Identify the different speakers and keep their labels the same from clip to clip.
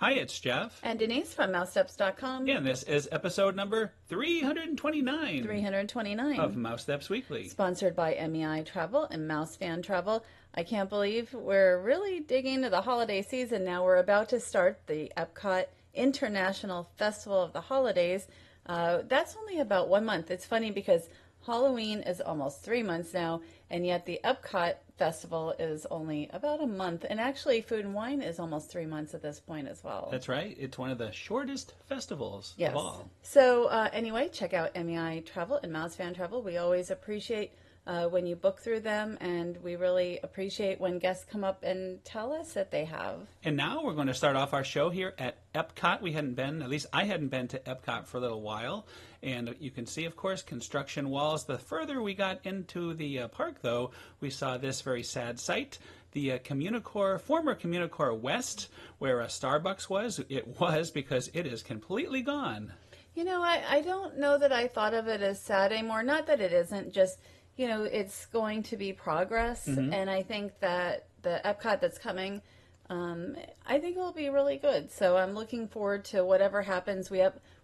Speaker 1: Hi, it's Jeff.
Speaker 2: And Denise from Mousesteps.com.
Speaker 1: And this is episode number 329.
Speaker 2: 329.
Speaker 1: Of Mousesteps Weekly.
Speaker 2: Sponsored by MEI Travel and Mouse Fan Travel. I can't believe we're really digging into the holiday season now. We're about to start the Epcot International Festival of the Holidays. That's only about 1 month. It's funny because Halloween is almost 3 months now, and yet the Epcot Festival is only about a month. And actually, Food and Wine is almost 3 months at this point as well.
Speaker 1: That's right. It's one of the shortest festivals of all.
Speaker 2: So anyway, check out MEI Travel and Mouse Fan Travel. We always appreciate when you book through them, and we really appreciate when guests come up and tell us that they have.
Speaker 1: And now we're going to start off our show here at Epcot. We hadn't been, at least I hadn't been to Epcot for a little while. And you can see, of course, construction walls. The further we got into the park, though, we saw this very sad sight. The Communicore, former Communicore West, where a Starbucks was, it was because it is completely gone.
Speaker 2: You know, I don't know that I thought of it as sad anymore. Not that it isn't, just, you know, it's going to be progress. Mm-hmm. And I think that the Epcot that's coming, I think it will be really good. So I'm looking forward to whatever happens.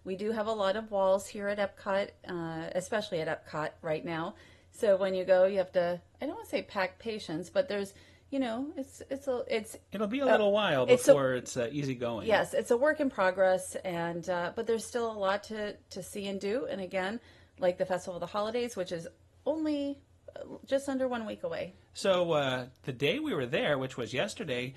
Speaker 2: We do have a lot of walls here at Epcot, especially at Epcot right now. So when you go, you have to, I don't want to say pack patience, but there's, you know, it'll
Speaker 1: be a little while before it's easy going.
Speaker 2: Yes, it's a work in progress, and but there's still a lot to see and do. And again, like the Festival of the Holidays, which is only just under 1 week away.
Speaker 1: So the day we were there, which was yesterday,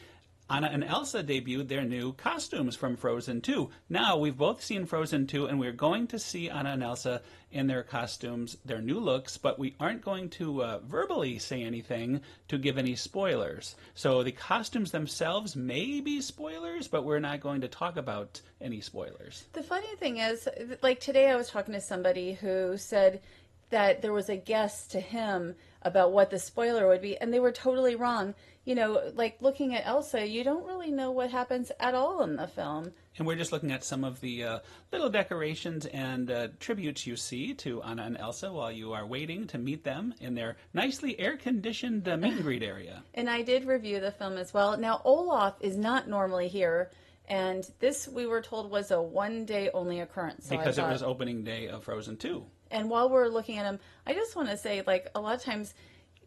Speaker 1: Anna and Elsa debuted their new costumes from Frozen 2. Now, we've both seen Frozen 2, and we're going to see Anna and Elsa in their costumes, their new looks, but we aren't going to verbally say anything to give any spoilers. So the costumes themselves may be spoilers, but we're not going to talk about any spoilers.
Speaker 2: The funny thing is, like today I was talking to somebody who said that there was a guess to him about what the spoiler would be, and they were totally wrong. You know, like looking at Elsa, you don't really know what happens at all in the film. And
Speaker 1: we're just looking at some of the little decorations and tributes you see to Anna and Elsa while you are waiting to meet them in their nicely air-conditioned meet and greet area.
Speaker 2: And I did review the film as well. Now, Olaf is not normally here, and this, we were told, was a one-day only occurrence.
Speaker 1: So because it was opening day of Frozen 2.
Speaker 2: And while we're looking at him, I just want to say, like, a lot of times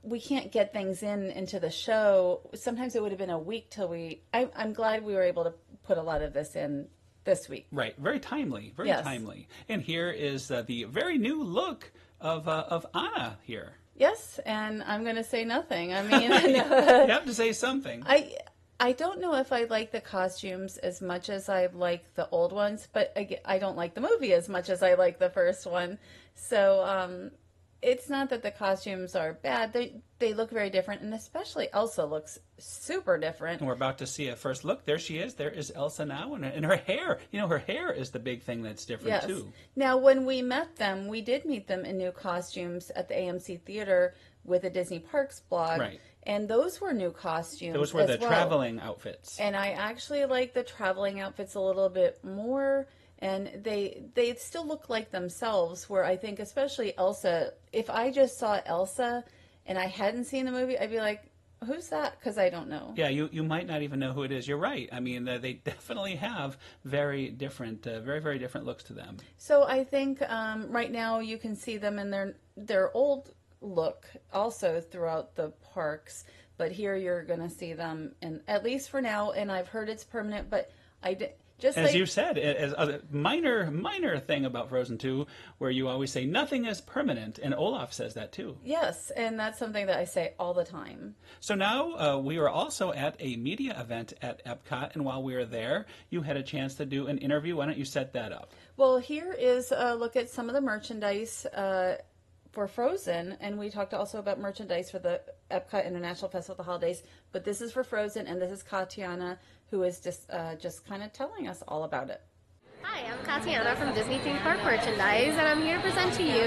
Speaker 2: we can't get things into the show. Sometimes it would have been a week till I'm glad we were able to put a lot of this in this week.
Speaker 1: Right. Very timely. Very timely. And here is the very new look of Anna here.
Speaker 2: Yes, and I'm going to say nothing. I mean,
Speaker 1: you have to say something.
Speaker 2: I don't know if I like the costumes as much as I like the old ones, but I don't like the movie as much as I like the first one. So it's not that the costumes are bad. They look very different, and especially Elsa looks super different.
Speaker 1: And we're about to see a first look. There she is. There is Elsa now, and her hair. You know, her hair is the big thing that's different, too.
Speaker 2: Now, when we met them, we did meet them in new costumes at the AMC Theater with a Disney Parks blog.
Speaker 1: Right.
Speaker 2: And those were new costumes.
Speaker 1: Those were the traveling outfits.
Speaker 2: And I actually like the traveling outfits a little bit more. And they still look like themselves, where I think especially Elsa, if I just saw Elsa and I hadn't seen the movie, I'd be like, who's that? Because I don't know.
Speaker 1: Yeah, you might not even know who it is. You're right. I mean, they definitely have very different, very, very different looks to them.
Speaker 2: So I think right now you can see them in their old look also throughout the parks, but here you're going to see them, in, at least for now, and I've heard it's permanent, but
Speaker 1: as you said, as a minor thing about Frozen 2, where you always say nothing is permanent, and Olaf says that too.
Speaker 2: Yes, and that's something that I say all the time.
Speaker 1: So now we were also at a media event at Epcot, and while we were there, you had a chance to do an interview. Why don't you set that up?
Speaker 2: Well, here is a look at some of the merchandise for Frozen, and we talked also about merchandise for the Epcot International Festival of the Holidays, but this is for Frozen, and this is Katiana, who is just kind of telling us all about it.
Speaker 3: Hi, I'm Katiana from Disney Theme Park Merchandise, and I'm here to present to you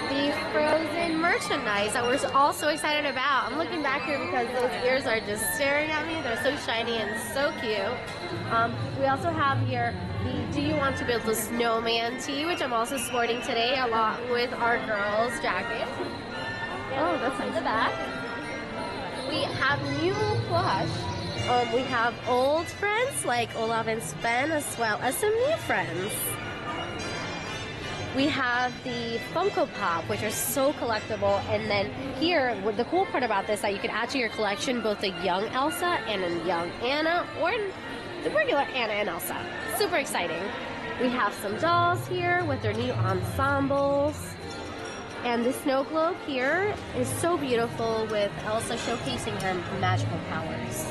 Speaker 3: the Frozen merchandise that we're all so excited about. I'm looking back here because those ears are just staring at me. They're so shiny and so cute. We also have here the Do You Want to Build a Snowman tee, which I'm also sporting today along with our girls' jacket.
Speaker 2: Oh, that's nice.
Speaker 3: In the back. We have new plush We have old friends like Olaf and Sven, as well as some new friends. We have the Funko Pop, which are so collectible, and then here, the cool part about this, that you can add to your collection both a young Elsa and a young Anna, or the regular Anna and Elsa. Super exciting. We have some dolls here with their new ensembles. And the snow globe here is so beautiful, with Elsa showcasing her magical powers.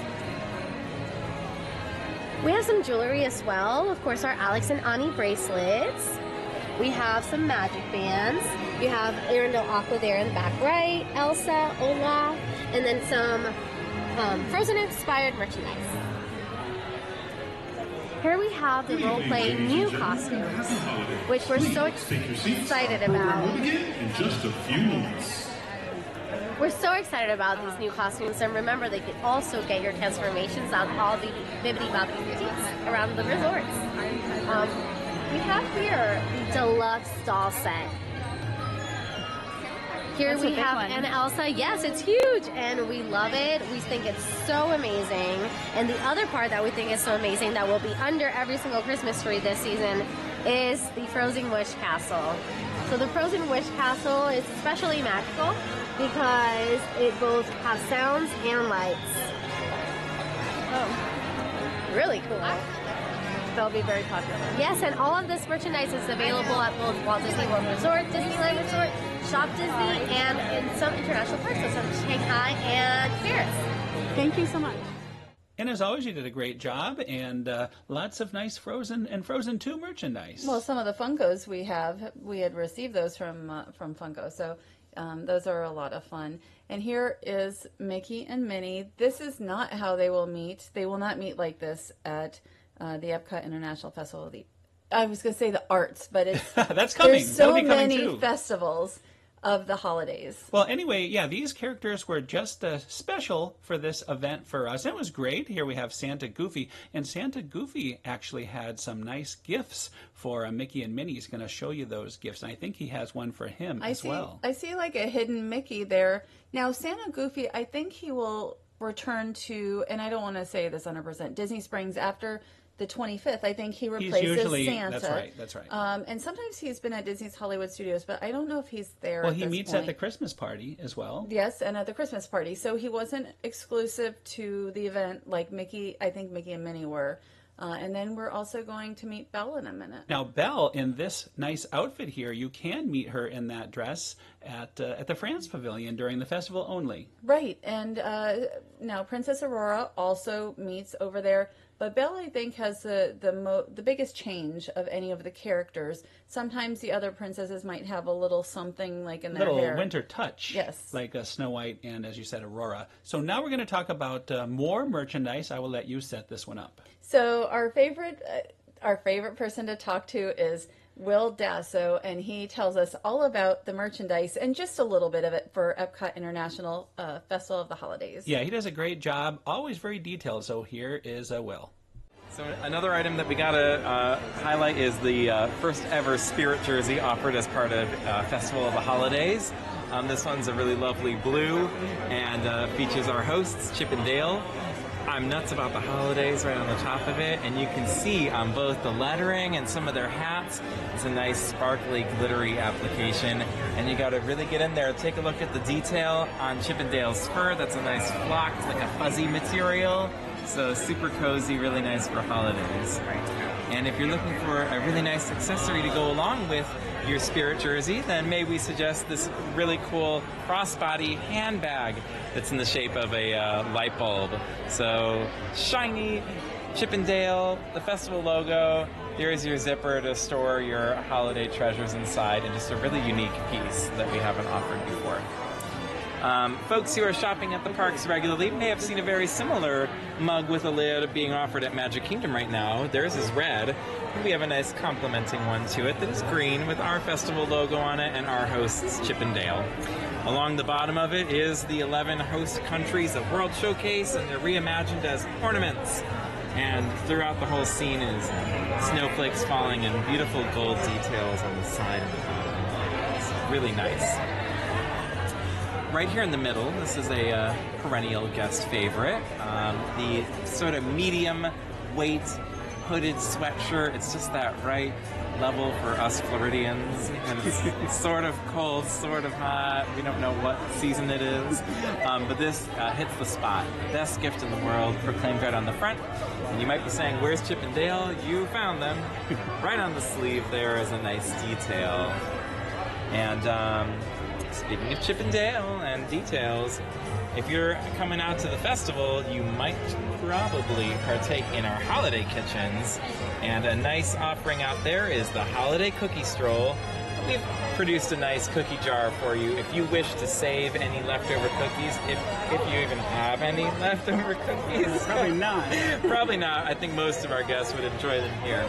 Speaker 3: We have some jewelry as well. Of course, our Alex and Ani bracelets. We have some magic bands. You have Arendelle Aqua there in the back right, Elsa, Olaf, and then some Frozen-inspired merchandise. Here we have the role-play new costumes, which we're so excited about.
Speaker 4: In just a few moments.
Speaker 3: We're so excited about these new costumes, and remember, they can also get your transformations on all the Bibbidi Bobbidi boutiques around the resorts. We have here the deluxe doll set. Here we have Anna and Elsa. Yes, it's huge, and we love it. We think it's so amazing. And the other part that we think is so amazing that will be under every single Christmas tree this season is the Frozen Wish Castle. So the Frozen Wish Castle is especially magical because it both has sounds and lights. Oh, really cool. They'll be very popular. Yes, and all of this merchandise is available at both Walt Disney World Resort, Disneyland Resort, Shop Disney, and in some international parks, such as Shanghai and Paris.
Speaker 2: Thank you so much.
Speaker 1: And as always, you did a great job, and lots of nice Frozen and Frozen 2 merchandise.
Speaker 2: Well, some of the Funkos we had received those from Funko, so those are a lot of fun. And here is Mickey and Minnie. This is not how they will meet. They will not meet like this at the Epcot International Festival of the, I was going to say the arts, but it's
Speaker 1: that's coming.
Speaker 2: There's so
Speaker 1: That'll be coming
Speaker 2: many
Speaker 1: too.
Speaker 2: Festivals of the holidays.
Speaker 1: Well, anyway, yeah, these characters were just special for this event for us. It was great. Here we have Santa Goofy, and Santa Goofy actually had some nice gifts for Mickey and Minnie. He's going to show you those gifts, and I think he has one for him as well.
Speaker 2: I see like a hidden Mickey there. Now, Santa Goofy, I think he will return to, and I don't want to say this 100%, Disney Springs after the 25th. I think he replaces Santa.
Speaker 1: That's right.
Speaker 2: And sometimes he's been at Disney's Hollywood Studios, but I don't know if he's there.
Speaker 1: Well,
Speaker 2: at
Speaker 1: he
Speaker 2: this
Speaker 1: meets
Speaker 2: point.
Speaker 1: at the Christmas party as well.
Speaker 2: Yes, and at the Christmas party. So he wasn't exclusive to the event like Mickey. I think Mickey and Minnie were. And then we're also going to meet Belle in a minute.
Speaker 1: Now, Belle, in this nice outfit here, you can meet her in that dress at the France Pavilion during the festival only.
Speaker 2: Right, and now Princess Aurora also meets over there. But Belle, I think, has the biggest change of any of the characters. Sometimes the other princesses might have a little something like in their hair.
Speaker 1: Little winter touch.
Speaker 2: Yes.
Speaker 1: Like Snow White and, as you said, Aurora. So now we're going to talk about more merchandise. I will let you set this one up.
Speaker 2: So our favorite person to talk to is Will Dasso, and he tells us all about the merchandise and just a little bit of it for Epcot International Festival of the Holidays.
Speaker 1: Yeah, he does a great job, always very detailed. So here is Will.
Speaker 5: So another item that we gotta highlight is the first ever Spirit jersey offered as part of Festival of the Holidays. This one's a really lovely blue and features our hosts, Chip and Dale. I'm nuts about the holidays right on the top of it, and you can see on both the lettering and some of their hats, it's a nice sparkly, glittery application, and you got to really get in there. Take a look at the detail on Chip and Dale's fur. That's a nice flocked, like a fuzzy material, so super cozy, really nice for holidays. And if you're looking for a really nice accessory to go along with your Spirit jersey, then may we suggest this really cool crossbody handbag that's in the shape of a light bulb. So shiny, Chip and Dale, the festival logo. Here's your zipper to store your holiday treasures inside, and just a really unique piece that we haven't offered before. Folks who are shopping at the parks regularly may have seen a very similar mug with a lid being offered at Magic Kingdom right now. Theirs is red. We have a nice complementing one to it that is green with our festival logo on it and our hosts, Chip and Dale. Along the bottom of it is the 11 host countries of World Showcase, and they're reimagined as ornaments. And throughout the whole scene is snowflakes falling and beautiful gold details on the side and the bottom. It's really nice. right here in the middle, this is a perennial guest favorite. The sort of medium weight hooded sweatshirt. It's just that right level for us Floridians. And it's sort of cold, sort of hot. We don't know what season it is. But this hits the spot. Best gift in the world, proclaimed right on the front. And you might be saying, where's Chip and Dale? You found them. Right on the sleeve there is a nice detail. And speaking of Chip and Dale and details, if you're coming out to the festival, you might probably partake in our holiday kitchens. And a nice offering out there is the Holiday Cookie Stroll. We've produced a nice cookie jar for you if you wish to save any leftover cookies, if you even have any leftover cookies.
Speaker 1: Probably not.
Speaker 5: Probably not. I think most of our guests would enjoy them here.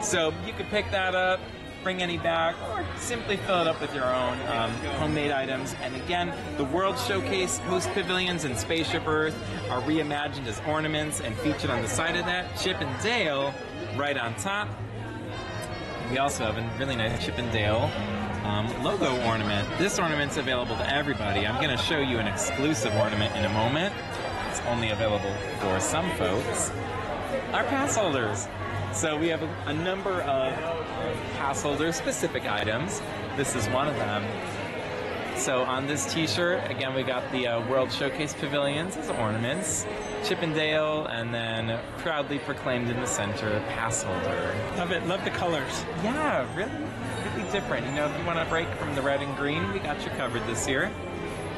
Speaker 5: So you could pick that up, bring any back, or simply fill it up with your own homemade items. And again, the World Showcase host pavilions and Spaceship Earth are reimagined as ornaments and featured on the side of that. Chip and Dale right on top. We also have a really nice Chip and Dale logo ornament. This ornament's available to everybody. I'm going to show you an exclusive ornament in a moment. It's only available for some folks. Our pass holders. So we have a number of pass holder specific items. This is one of them. So on this t-shirt, again, we got the World Showcase Pavilions as ornaments. Chip and Dale, and then proudly proclaimed in the center, pass holder.
Speaker 1: Love it. Love the colors.
Speaker 5: Yeah, really different. You know, if you want to break from the red and green, we got you covered this year.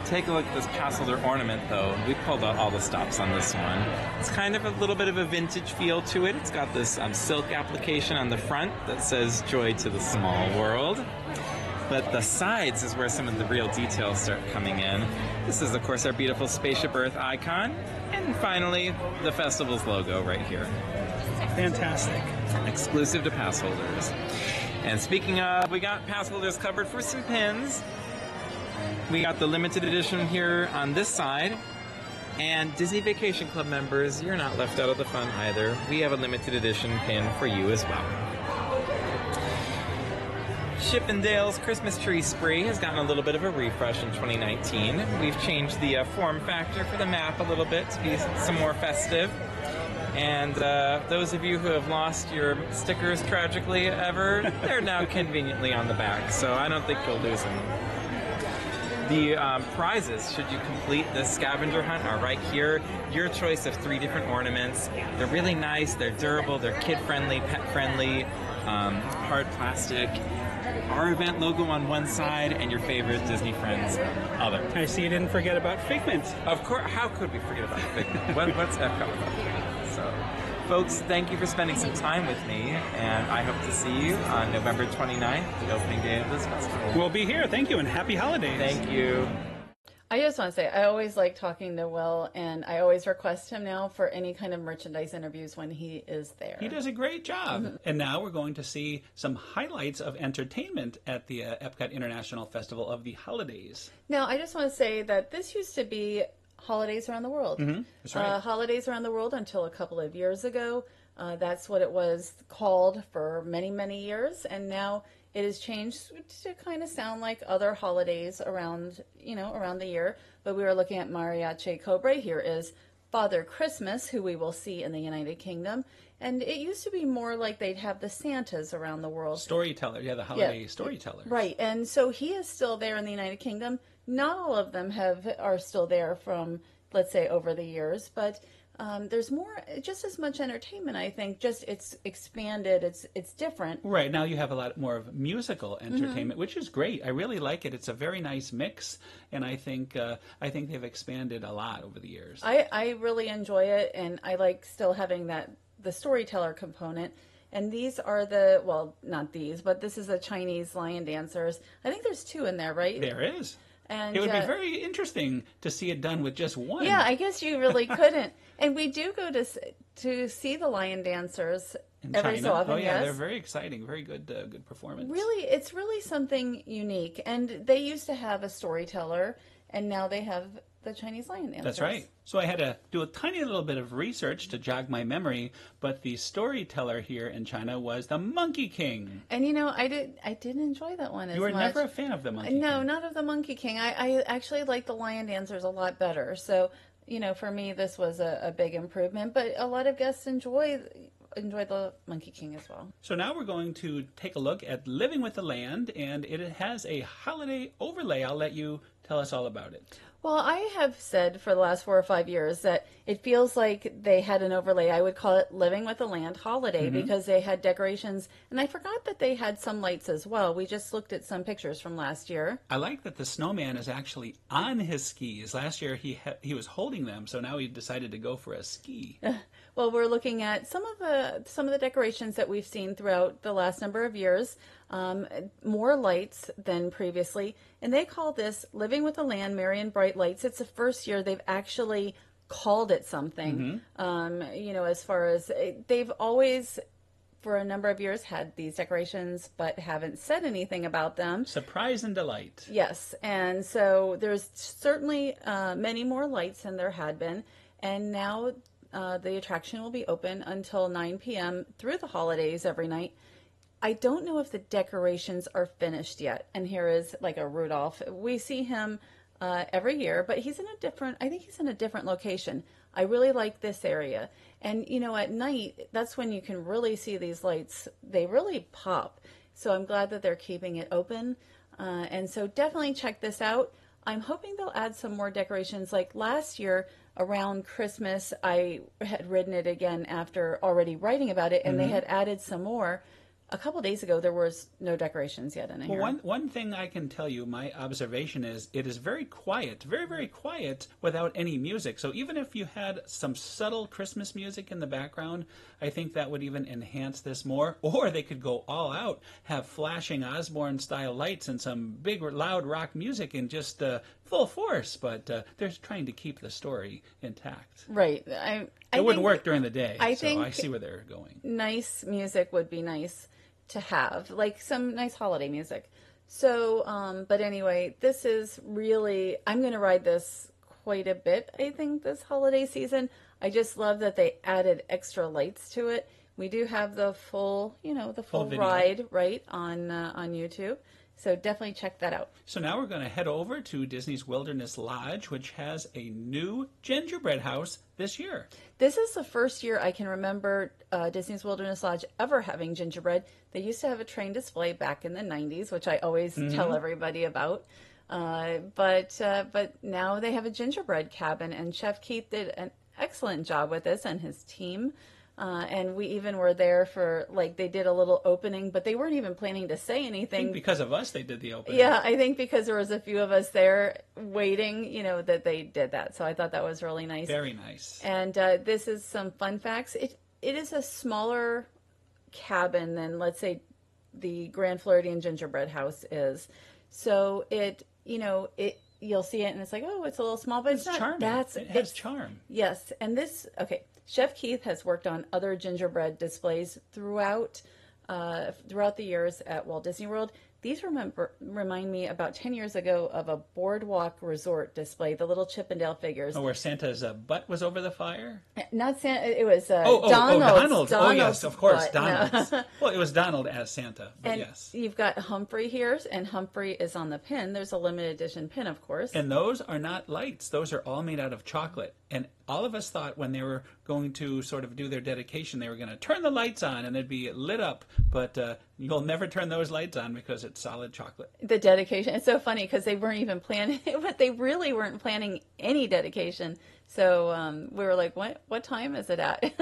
Speaker 5: Take a look at this pass holder ornament, though. We pulled out all the stops on this one. It's kind of a little bit of a vintage feel to it. It's got this silk application on the front that says "Joy to the Small World." But the sides is where some of the real details start coming in. This is, of course, our beautiful Spaceship Earth icon. And finally, the festival's logo right here.
Speaker 1: Fantastic.
Speaker 5: Exclusive to pass holders. And speaking of, we got pass holders covered for some pins. We got the limited edition here on this side. And Disney Vacation Club members, you're not left out of the fun either. We have a limited edition pin for you as well. Chip and Dale's Christmas Tree Spree has gotten a little bit of a refresh in 2019. We've changed the form factor for the map a little bit to be some more festive. And those of you who have lost your stickers tragically ever, they're now conveniently on the back, so I don't think you'll lose them. The prizes, should you complete this scavenger hunt, are right here. Your choice of 3 different ornaments. They're really nice, they're durable, they're kid-friendly, pet-friendly, hard plastic. Our event logo on one side and your favorite Disney friends other.
Speaker 1: I see you didn't forget about Figment.
Speaker 5: Of course, how could we forget about Figment? What's Epcot without Figment? So, folks, thank you for spending some time with me, and I hope to see you on November 29th, the opening day of this festival.
Speaker 1: We'll be here. Thank you, and happy holidays.
Speaker 5: Thank you.
Speaker 2: I just want to say, I always like talking to Will, and I always request him now for any kind of merchandise interviews when he is there.
Speaker 1: He does a great job.
Speaker 2: Mm-hmm.
Speaker 1: And now we're going to see some highlights of entertainment at the Epcot International Festival of the Holidays.
Speaker 2: Now, I just want to say that this used to be Holidays Around the World.
Speaker 1: Mm-hmm. That's right.
Speaker 2: Holidays Around the World until a couple of years ago. That's what it was called for many, many years. And now it has changed to kind of sound like other holidays around the year. But we were looking at Mariachi Cobra. Here is Father Christmas, who we will see in the United Kingdom. And it used to be more like they'd have the Santas around the world.
Speaker 1: Storyteller. Yeah, the holiday storytellers.
Speaker 2: Right. And so he is still there in the United Kingdom. Not all of them are still there from, let's say, over the years. But there's more, just as much entertainment, I think. Just it's expanded. It's different.
Speaker 1: Right. Now you have a lot more of musical entertainment, which is great. I really like it. It's a very nice mix, and I think they've expanded a lot over the years.
Speaker 2: I really enjoy it, and I like still having the storyteller component. And these are not these, but this is the Chinese lion dancers. I think there's 2 in there, right?
Speaker 1: There is.
Speaker 2: And
Speaker 1: it would be very interesting to see it done with just one.
Speaker 2: Yeah, I guess you really couldn't. And we do go to see the lion dancers
Speaker 1: in
Speaker 2: every
Speaker 1: China.
Speaker 2: so often.
Speaker 1: Oh yeah,
Speaker 2: yes.
Speaker 1: they're very exciting. Very good performance.
Speaker 2: Really, it's really something unique. And they used to have a storyteller, and now they have the Chinese lion dancers.
Speaker 1: That's right. So I had to do a tiny little bit of research to jog my memory, but the storyteller here in China was the Monkey King.
Speaker 2: And I did enjoy that one as much.
Speaker 1: You were never a fan of the Monkey King.
Speaker 2: No, not of the Monkey King. I actually like the lion dancers a lot better. So, for me, this was a big improvement. But a lot of guests enjoy the Monkey King as well.
Speaker 1: So now we're going to take a look at Living with the Land, and it has a holiday overlay. I'll let you tell us all about it.
Speaker 2: Well, I have said for the last 4 or 5 years that it feels like they had an overlay. I would call it Living with the Land Holiday because they had decorations. And I forgot that they had some lights as well. We just looked at some pictures from last year.
Speaker 1: I like that the snowman is actually on his skis. Last year he was holding them, so now he decided to go for a ski.
Speaker 2: Well, we're looking at some of the decorations that we've seen throughout the last number of years. More lights than previously, and they call this Living with the Land Merry and Bright Lights. It's the first year they've actually called it something. As far as they've always, for a number of years, had these decorations, but haven't said anything about them.
Speaker 1: Surprise and delight.
Speaker 2: Yes, and so there's certainly many more lights than there had been, and now the attraction will be open until 9 p.m. through the holidays every night. I don't know if the decorations are finished yet. And here is like a Rudolph. We see him every year, but I think he's in a different location. I really like this area. And, at night, that's when you can really see these lights. They really pop. So I'm glad that they're keeping it open. And so definitely check this out. I'm hoping they'll add some more decorations. Like last year around Christmas, I had ridden it again after already writing about it, and they had added some more. A couple days ago, there was no decorations yet in here.
Speaker 1: Well, one thing I can tell you, my observation is it is very quiet, very, very quiet without any music. So even if you had some subtle Christmas music in the background, I think that would even enhance this more. Or they could go all out, have flashing Osborne-style lights and some big, loud rock music in just full force. But they're trying to keep the story intact.
Speaker 2: Right.
Speaker 1: It wouldn't work during the day,
Speaker 2: I
Speaker 1: so I see where they're going.
Speaker 2: Nice music would be nice to have, like some nice holiday music. So, but anyway, this is really, I'm going to ride this quite a bit, I think, this holiday season. I just love that they added extra lights to it. We do have the full, the full ride, right, on YouTube. So definitely check that out.
Speaker 1: So now we're going to head over to Disney's Wilderness Lodge, which has a new gingerbread house this year.
Speaker 2: This is the first year I can remember Disney's Wilderness Lodge ever having gingerbread. They used to have a train display back in the 90s, which I always tell everybody about. But now they have a gingerbread cabin, and Chef Keith did an excellent job with this and his team. And we even were there for, they did a little opening, but they weren't even planning to say anything.
Speaker 1: I think because of us, they did the opening.
Speaker 2: Yeah, I think because there was a few of us there waiting, that they did that. So I thought that was really nice.
Speaker 1: Very nice.
Speaker 2: And this is some fun facts. It is a smaller cabin than, let's say, the Grand Floridian Gingerbread House is. So you'll see it and it's like, oh, it's a little small, but it's not.
Speaker 1: Charming. It has charm.
Speaker 2: Yes. And Chef Keith has worked on other gingerbread displays throughout the years at Walt Disney World. These remind me about 10 years ago of a Boardwalk Resort display, the little Chippendale figures.
Speaker 1: Oh, where Santa's butt was over the fire?
Speaker 2: Not Santa, it was
Speaker 1: Donald's. Oh, yes, of course,
Speaker 2: butt.
Speaker 1: Donald's.
Speaker 2: No.
Speaker 1: Well, it was Donald as Santa, but
Speaker 2: and
Speaker 1: yes.
Speaker 2: You've got Humphrey here, and Humphrey is on the pin. There's a limited edition pin, of course.
Speaker 1: And those are not lights. Those are all made out of chocolate. And all of us thought when they were going to sort of do their dedication, they were going to turn the lights on and they'd be lit up. But you'll never turn those lights on because it's solid chocolate.
Speaker 2: The dedication. It's so funny because they weren't even planning, but they really weren't planning any dedication. So we were like, what time is it at?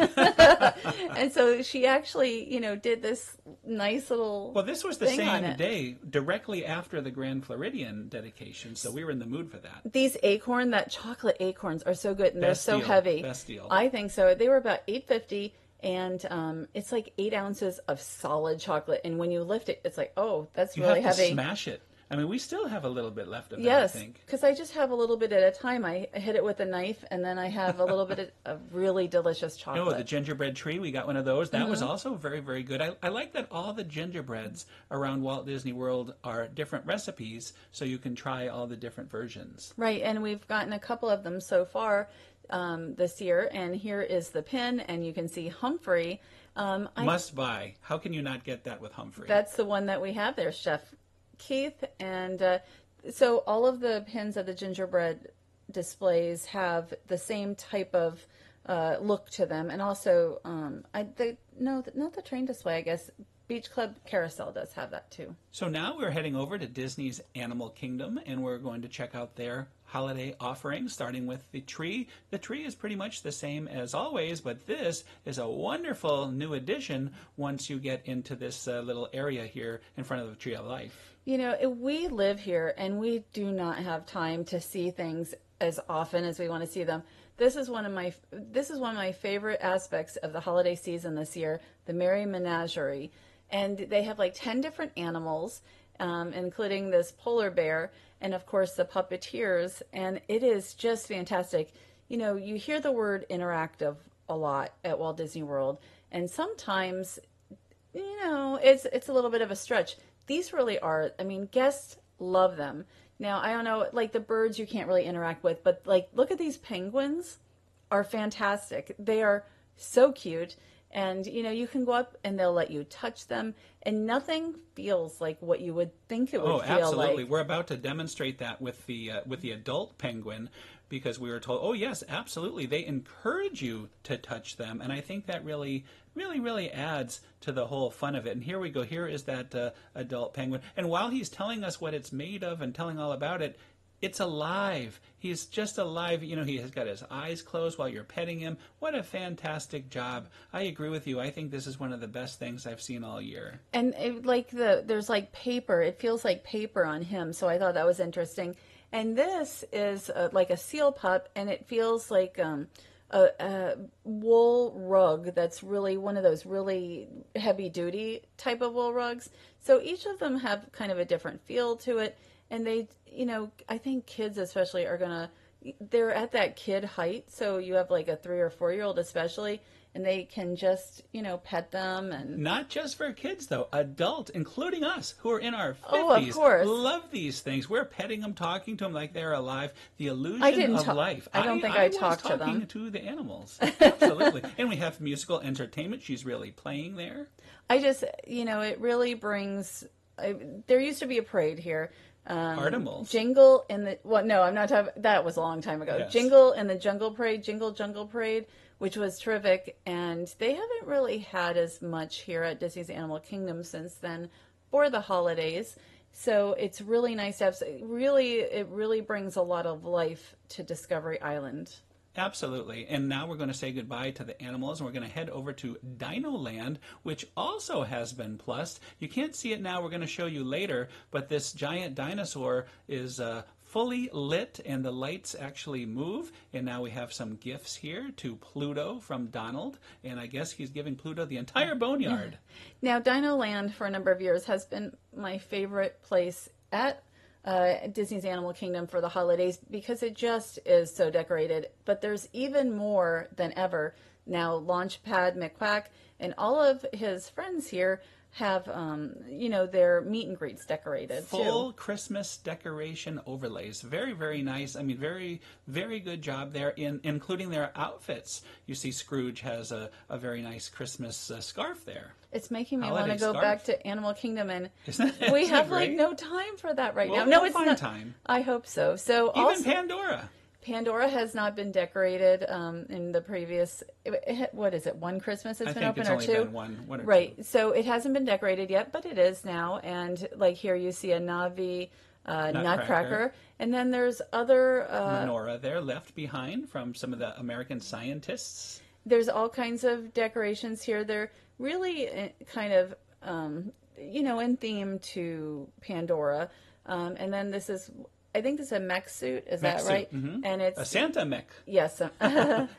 Speaker 2: And so she actually, did this nice little
Speaker 1: Well, this was the same day, directly after the Grand Floridian dedication. So we were in the mood for that.
Speaker 2: These that chocolate acorns are so good and
Speaker 1: Best
Speaker 2: they're so
Speaker 1: deal.
Speaker 2: heavy.
Speaker 1: Best deal.
Speaker 2: I think so. They were about $8.50. And it's like 8 ounces of solid chocolate. And when you lift it, it's like, oh, that's really heavy.
Speaker 1: You have to smash it. I mean, we still have a little bit left of that,
Speaker 2: Yes,
Speaker 1: I think.
Speaker 2: because I just have a little bit at a time. I hit it with a knife, and then I have a little bit of really delicious chocolate.
Speaker 1: Oh, the gingerbread tree, we got one of those. That was also very, very good. I like that all the gingerbreads around Walt Disney World are different recipes, so you can try all the different versions.
Speaker 2: Right, and we've gotten a couple of them so far this year, and here is the pin, and you can see Humphrey.
Speaker 1: Must buy. How can you not get that with Humphrey?
Speaker 2: That's the one that we have there, Chef Keith. And so all of the pins of the gingerbread displays have the same type of look to them. And also, not the train display, I guess. Beach Club Carousel does have that too.
Speaker 1: So now we're heading over to Disney's Animal Kingdom, and we're going to check out their holiday offerings, starting with the tree. The tree is pretty much the same as always, but this is a wonderful new addition once you get into this little area here in front of the Tree of Life.
Speaker 2: You know, we live here, and we do not have time to see things as often as we want to see them. This is one of my favorite aspects of the holiday season this year, the Merry Menagerie. And they have like 10 different animals, including this polar bear, and of course the puppeteers, and it is just fantastic. You know, you hear the word interactive a lot at Walt Disney World, and sometimes, you know, it's a little bit of a stretch. These really are. I mean, guests love them. Now, I don't know, like the birds you can't really interact with, but like look at these penguins, are fantastic. They are so cute. And, you know, you can go up and they'll let you touch them, and nothing feels like what you would think it would feel like.
Speaker 1: Oh, absolutely. We're about to demonstrate that with the adult penguin, because we were told, oh, yes, absolutely. They encourage you to touch them. And I think that really adds to the whole fun of it. And here we go. Here is that adult penguin. And while he's telling us what it's made of and telling all about it, it's alive. He's just alive. You know, he has got his eyes closed while you're petting him. What a fantastic job. I agree with you. I think this is one of the best things I've seen all year.
Speaker 2: And there's like paper. It feels like paper on him. So I thought that was interesting. And this is like a seal pup, and it feels like a wool rug that's really one of those really heavy duty type of wool rugs. So each of them have kind of a different feel to it. And they, you know, I think kids especially they're at that kid height. So you have like a 3 or 4 year old especially, and they can just, you know, pet them. And
Speaker 1: not just for kids, though. Adults, including us, who are in our 50s,
Speaker 2: of course,
Speaker 1: love these things. We're petting them, talking to them like they're alive. The illusion of life.
Speaker 2: I don't think I talked to them.
Speaker 1: I was talking to the animals. Absolutely. And we have musical entertainment. She's really playing there.
Speaker 2: I just, you know, it really brings... there used to be a parade here.
Speaker 1: Artimals.
Speaker 2: Jingle in the... Well, no, I'm not talking... That was a long time ago.
Speaker 1: Yes.
Speaker 2: Jingle in the Jungle Parade, Jingle Jungle Parade, which was terrific. And they haven't really had as much here at Disney's Animal Kingdom since then for the holidays. So it's really nice to have... It really brings a lot of life to Discovery Island.
Speaker 1: Absolutely. And now we're going to say goodbye to the animals, and we're going to head over to Dinoland, which also has been plussed. You can't see it now. We're going to show you later, but this giant dinosaur is fully lit, and the lights actually move. And now we have some gifts here to Pluto from Donald, and I guess he's giving Pluto the entire boneyard.
Speaker 2: Now, Dinoland for a number of years has been my favorite place at Disney's Animal Kingdom for the holidays, because it just is so decorated. But there's even more than ever now. Launchpad McQuack and all of his friends here have, their meet and greets decorated.
Speaker 1: Full Christmas decoration overlays. Very, very nice. I mean, very, very good job there in including their outfits. You see Scrooge has a very nice Christmas scarf there.
Speaker 2: It's making me want to go back to Animal Kingdom, and
Speaker 1: we
Speaker 2: have like no time for that right now.
Speaker 1: No,
Speaker 2: it's
Speaker 1: not
Speaker 2: time. I hope so. So
Speaker 1: even
Speaker 2: also,
Speaker 1: Pandora
Speaker 2: has not been decorated in the previous. What is it? One Christmas it's been open, or two?
Speaker 1: I think it's only been one or
Speaker 2: right.
Speaker 1: two.
Speaker 2: So it hasn't been decorated yet, but it is now. And like here, you see a Navi nutcracker, and then there's other
Speaker 1: menorah there left behind from some of the American scientists.
Speaker 2: There's all kinds of decorations here. They're really kind of, in theme to Pandora. And then this is, I think this is a mech suit. Is that right?
Speaker 1: Mm-hmm.
Speaker 2: And it's
Speaker 1: a Santa mech.
Speaker 2: Yes.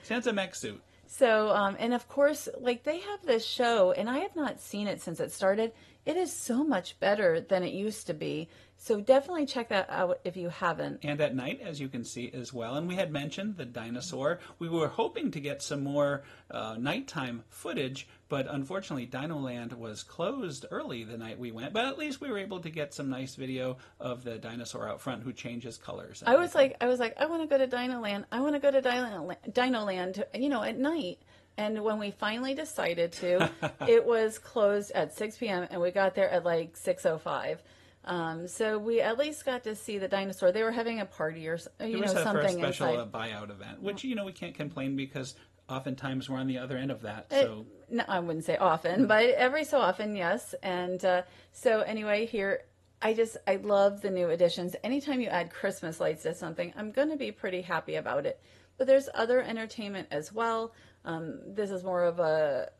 Speaker 1: Santa mech suit.
Speaker 2: So, and of course, like they have this show, and I have not seen it since it started. It is so much better than it used to be. So definitely check that out if you haven't.
Speaker 1: And at night, as you can see as well. And we had mentioned the dinosaur. We were hoping to get some more nighttime footage, but unfortunately Dinoland was closed early the night we went. But at least we were able to get some nice video of the dinosaur out front who changes colors.
Speaker 2: I was like, I want to go to Dinoland. I want to go to Dinoland, at night. And when we finally decided to, it was closed at 6 p.m. and we got there at like 6:05. So we at least got to see the dinosaur. They were having a party or something
Speaker 1: for a special
Speaker 2: inside.
Speaker 1: buyout event, which we can't complain because oftentimes we're on the other end of that. So
Speaker 2: No, I wouldn't say often, but every so often, yes. And so anyway, here I love the new additions. Anytime you add Christmas lights to something, I'm going to be pretty happy about it. But there's other entertainment as well. This is more of a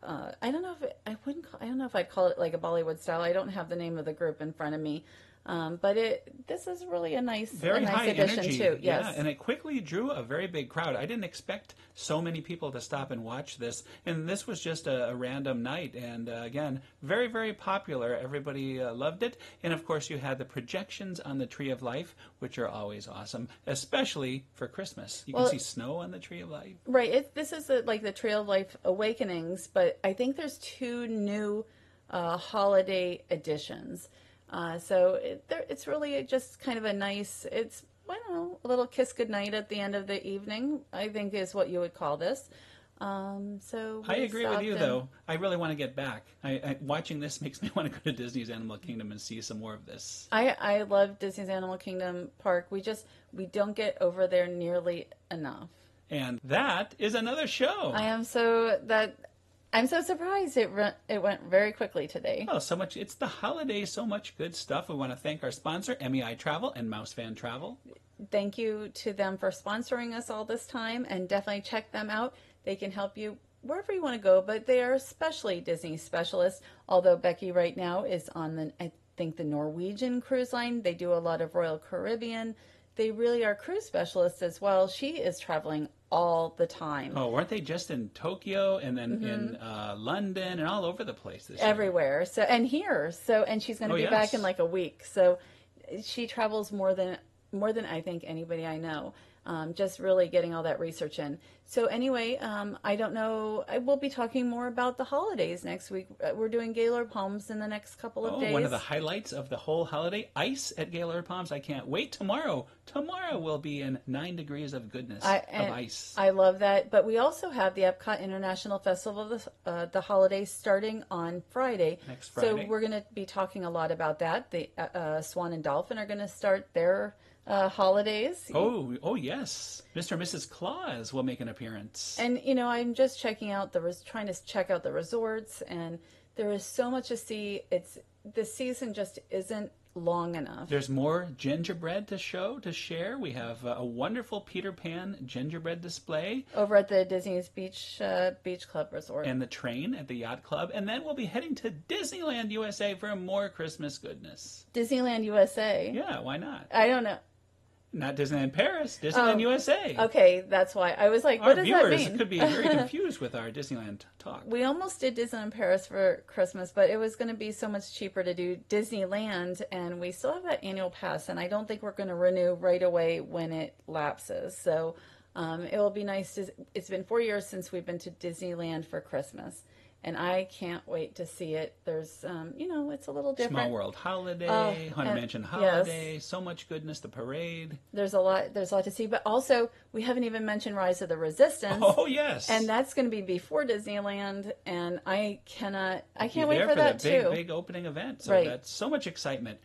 Speaker 2: I don't know if I'd call it like a Bollywood style. I don't have the name of the group in front of me. But this is really a nice
Speaker 1: high
Speaker 2: addition
Speaker 1: energy
Speaker 2: too. Yes.
Speaker 1: Yeah, and it quickly drew a very big crowd. I didn't expect so many people to stop and watch this, and this was just a random night. And again, very, very popular. Everybody loved it, and of course, you had the projections on the Tree of Life, which are always awesome, especially for Christmas. You can see snow on the Tree of Life.
Speaker 2: Right. This is like the Tree of Life Awakenings, but I think there's 2 new holiday editions. So it's really just kind of a nice, a little kiss goodnight at the end of the evening, I think is what you would call this. So
Speaker 1: I agree with you, though. I really want to get back. Watching this makes me want to go to Disney's Animal Kingdom and see some more of this.
Speaker 2: I love Disney's Animal Kingdom Park. We don't get over there nearly enough.
Speaker 1: And that is another show.
Speaker 2: I'm so surprised it went very quickly today.
Speaker 1: Oh, so much. It's the holidays, so much good stuff. We want to thank our sponsor, MEI Travel and Mouse Fan Travel.
Speaker 2: Thank you to them for sponsoring us all this time, and definitely check them out. They can help you wherever you want to go, but they are especially Disney specialists, although Becky right now is on I think the Norwegian cruise line. They do a lot of Royal Caribbean. They really are cruise specialists as well. She is traveling all the time.
Speaker 1: Oh, weren't they just in Tokyo and then in London and all over the place this year?
Speaker 2: Everywhere. So and here. So and she's going to be back in like a week. So she travels more than I think anybody I know. Just really getting all that research in. So anyway, I don't know. I will be talking more about the holidays next week. We're doing Gaylord Palms in the next couple of days.
Speaker 1: One of the highlights of the whole holiday, ice at Gaylord Palms. I can't wait. Tomorrow will be in 9 degrees of goodness of ice.
Speaker 2: I love that. But we also have the Epcot International Festival of the holidays starting on Friday.
Speaker 1: Next Friday.
Speaker 2: So we're going to be talking a lot about that. The Swan and Dolphin are going to start their holidays.
Speaker 1: Oh yes, Mr. and Mrs. Claus will make an appearance.
Speaker 2: And I'm just trying to check out the resorts, and there is so much to see. The season just isn't long enough.
Speaker 1: There's more gingerbread to share. We have a wonderful Peter Pan gingerbread display
Speaker 2: over at the Disney's Beach Club Resort,
Speaker 1: and the train at the Yacht Club, and then we'll be heading to Disneyland USA for more Christmas goodness.
Speaker 2: Disneyland USA?
Speaker 1: Yeah, why not?
Speaker 2: I don't know.
Speaker 1: Not Disneyland Paris, Disneyland USA.
Speaker 2: Okay, that's why. I was like, what does that mean?
Speaker 1: Our viewers could be very confused with our Disneyland talk.
Speaker 2: We almost did Disneyland Paris for Christmas, but it was going to be so much cheaper to do Disneyland, and we still have that annual pass, and I don't think we're going to renew right away when it lapses. So it will be nice. It's been 4 years since we've been to Disneyland for Christmas. And I can't wait to see it. There's, it's a little different.
Speaker 1: Small World Holiday, Haunted Mansion Holiday, so much goodness, the parade.
Speaker 2: There's a lot to see. But also, we haven't even mentioned Rise of the Resistance.
Speaker 1: Oh, yes.
Speaker 2: And that's going to be before Disneyland. And I can't wait for that, too.
Speaker 1: Big opening event. So
Speaker 2: right.
Speaker 1: That's so much excitement.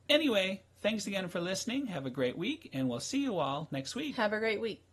Speaker 1: Anyway, thanks again for listening. Have a great week, and we'll see you all next week.
Speaker 2: Have a great week.